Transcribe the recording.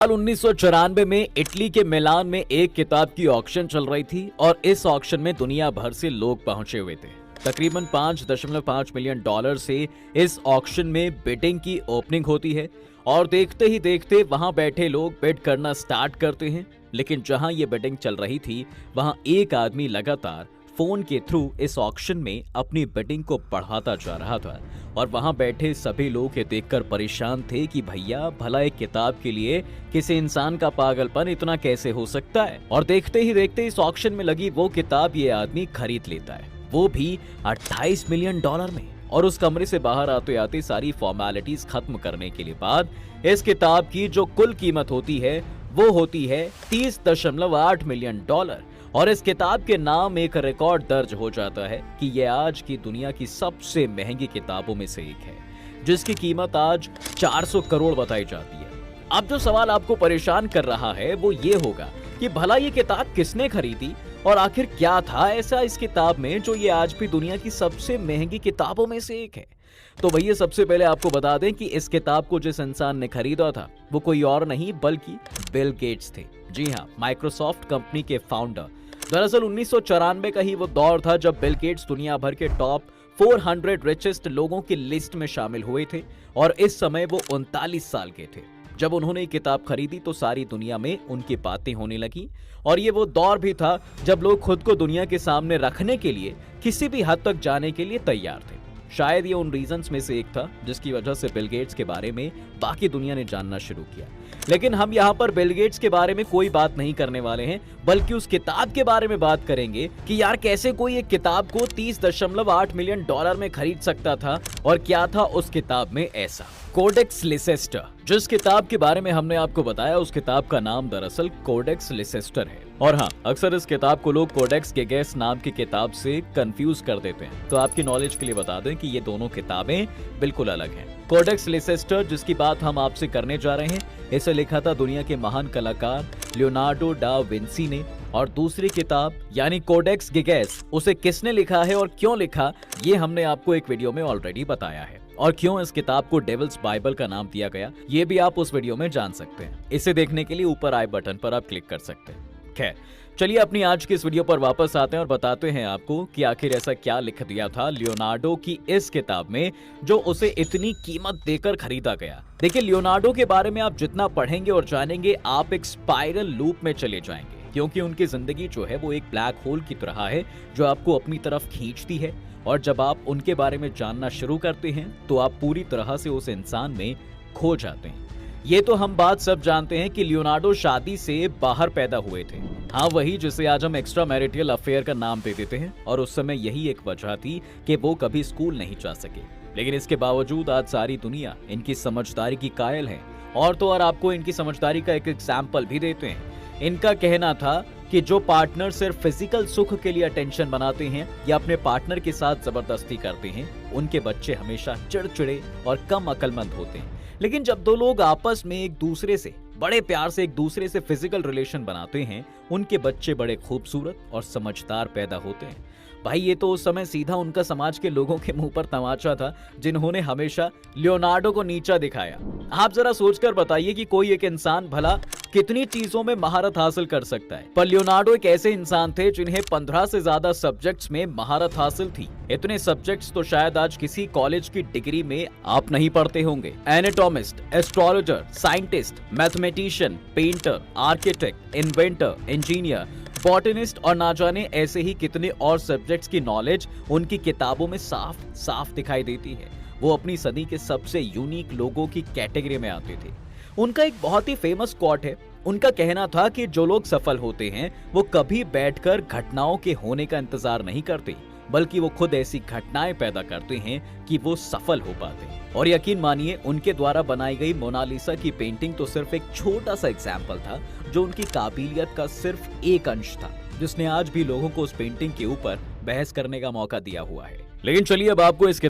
साल 1994 में इटली के मिलान में एक किताब की ऑक्शन चल रही थी और इस ऑक्शन में दुनिया भर से लोग पहुंचे हुए थे। तकरीबन 5.5 मिलियन डॉलर से इस ऑक्शन में बिडिंग की ओपनिंग होती है और देखते ही देखते वहां बैठे लोग बिड करना स्टार्ट करते हैं। लेकिन जहां ये बिडिंग चल रही थी वहां एक आदमी लगातार फोन के थ्रू इस ऑक्शन में अपनी बिडिंग को बढ़ाता जा रहा था और वहां बैठे सभी लोग ये देखकर परेशान थे कि भैया भला एक किताब के लिए किसी इंसान का पागलपन इतना कैसे हो सकता है। और देखते ही देखते इस ऑक्शन में लगी वो किताब ये आदमी खरीद लेता है, वो भी 28 मिलियन डॉलर में। और उस कमरे से बाहर आते आते सारी फॉर्मेलिटीज खत्म करने के लिए बाद इस किताब की जो कुल कीमत होती है वो होती है 30.8 मिलियन डॉलर। और इस किताब के नाम एक रिकॉर्ड दर्ज हो जाता है कि यह आज की दुनिया की सबसे महंगी किताबों में से एक है, जिसकी कीमत आज 400 करोड़ बताई जाती है। अब जो सवाल आपको परेशान कर रहा है वो ये होगा कि भला ये किताब किसने खरीदी और आखिर क्या था ऐसा इस किताब में जो ये आज भी दुनिया की सबसे महंगी किताबों में से एक है। तो भैया सबसे पहले आपको बता दें कि इस किताब को जिस इंसान ने खरीदा था वो कोई और नहीं बल्कि बिल गेट्स थे। जी हाँ, माइक्रोसॉफ्ट कंपनी के फाउंडर। दरअसल 1994 का ही वो दौर था जब बिल गेट्स दुनिया भर के टॉप 400 रिचेस्ट लोगों की लिस्ट में शामिल हुए थे और इस समय वो 39 साल के थे। जब उन्होंने किताब खरीदी तो सारी दुनिया में उनकी बातें होने लगी और ये वो दौर भी था जब लोग खुद को दुनिया के सामने रखने के लिए किसी भी हद तक जाने के लिए तैयार थे। शायद ये उन रीजंस में से एक था जिसकी वजह से बिल गेट्स के बारे में बाकी दुनिया ने जानना शुरू किया। लेकिन हम यहाँ पर बिल गेट्स के बारे में कोई बात नहीं करने वाले हैं, बल्कि उस किताब के बारे में बात करेंगे कि यार कैसे कोई एक किताब को 30.8 मिलियन डॉलर में खरीद सकता था और क्या था उस किताब में ऐसा। कोडेक्स लिसेस्टर, जिस किताब के बारे में हमने आपको बताया उस किताब का नाम दरअसल कोडेक्स लिसेस्टर है। और हाँ, अक्सर इस किताब को लोग कोडेक्स गिगेस नाम की किताब से कंफ्यूज कर देते हैं, तो आपकी नॉलेज के लिए बता दें कि ये दोनों किताबें बिल्कुल अलग हैं। कोडेक्स लिसेस्टर जिसकी बात हम आपसे करने जा रहे हैं, इसे लिखा था दुनिया के महान कलाकार लियोनार्डो डा विंसी ने। और दूसरी किताब यानी कोडेक्स गिगेस, उसे किसने लिखा है और क्यों लिखा ये हमने आपको एक वीडियो में ऑलरेडी बताया है। और क्यों इस किताब को डेविल्स बाइबल का नाम दिया गया ये भी आप उस वीडियो में जान सकते हैं। इसे देखने के लिए ऊपर आई बटन पर आप क्लिक कर सकते हैं। खैर चलिए अपनी आज की इस वीडियो पर वापस आते हैं और बताते हैं आपको कि आखिर ऐसा क्या लिख दिया था लियोनार्डो की इस किताब में जो उसे इतनी कीमत देकर खरीदा गया। देखिए, लियोनार्डो के बारे में आप जितना पढ़ेंगे और जानेंगे आप एक स्पाइरल लूप में चले जाएंगे, क्योंकि उनकी जिंदगी जो है वो एक ब्लैक होल की तरह है जो आपको अपनी तरफ खींचती है। और जब आप उनके बारे में जानना शुरू करते हैं तो आप पूरी तरह से उस इंसान में खो जाते हैं। ये तो हम बात सब जानते हैं कि लियोनार्डो शादी से बाहर पैदा हुए थे। हाँ, वही जिसे आज हम एक्स्ट्रा मैरिटल अफेयर का नाम दे देते हैं। और उस समय यही एक वजह थी कि वो कभी स्कूल नहीं जा सके। लेकिन इसके बावजूद आज सारी दुनिया इनकी समझदारी की कायल है। और तो और आपको इनकी समझदारी का एक एग्जाम्पल भी देते हैं। इनका कहना था कि जो पार्टनर सिर्फ फिजिकल सुख के लिए अटेंशन बनाते हैं या अपने पार्टनर के साथ जबरदस्ती करते हैं, उनके बच्चे हमेशा चिड़चिड़े और कम अक्लमंद होते हैं। लेकिन जब दो लोग आपस में एक दूसरे से बड़े प्यार से एक दूसरे से फिजिकल रिलेशन बनाते हैं, उनके बच्चे बड़े खूबसूरत और समझदार पैदा होते हैं। भाई ये तो उस समय सीधा उनका समाज के लोगों के मुंह पर तमाचा था जिन्होंने हमेशा लियोनार्डो को नीचा दिखाया। आप जरा सोचकर बताइए कि कोई एक इंसान भला कितनी चीजों में महारत हासिल कर सकता है, पर लियोनार्डो एक ऐसे इंसान थे जिन्हें 15 से ज्यादा सब्जेक्ट्स में महारत हासिल थी। इतने सब्जेक्ट्स तो शायद आज किसी कॉलेज की डिग्री में आप नहीं पढ़ते होंगे। Anatomist, astrologer, scientist, mathematician, painter, architect, inventor, engineer, botanist और ना जाने ऐसे ही कितने और सब्जेक्ट्स की नॉलेज उनकी किताबों में साफ साफ दिखाई देती है। वो अपनी सदी के सबसे यूनिक लोगों की कैटेगरी में आते थे। उनका एक बहुत ही फेमस कोट है। उनका कहना था कि जो लोग सफल होते हैं वो कभी बैठकर घटनाओं के होने का इंतजार नहीं करते, बल्कि वो खुद ऐसी घटनाएं पैदा करते हैं कि वो सफल हो पाते हैं। और यकीन मानिए उनके द्वारा बनाई गई मोनालिसा की पेंटिंग तो सिर्फ एक छोटा सा एग्जाम्पल था जो उनकी काबिलियत का सिर्फ एक अंश था, जिसने आज भी लोगों को उस पेंटिंग के ऊपर बहस करने का मौका दिया हुआ है। लेकिन चलिए अब आपको इसके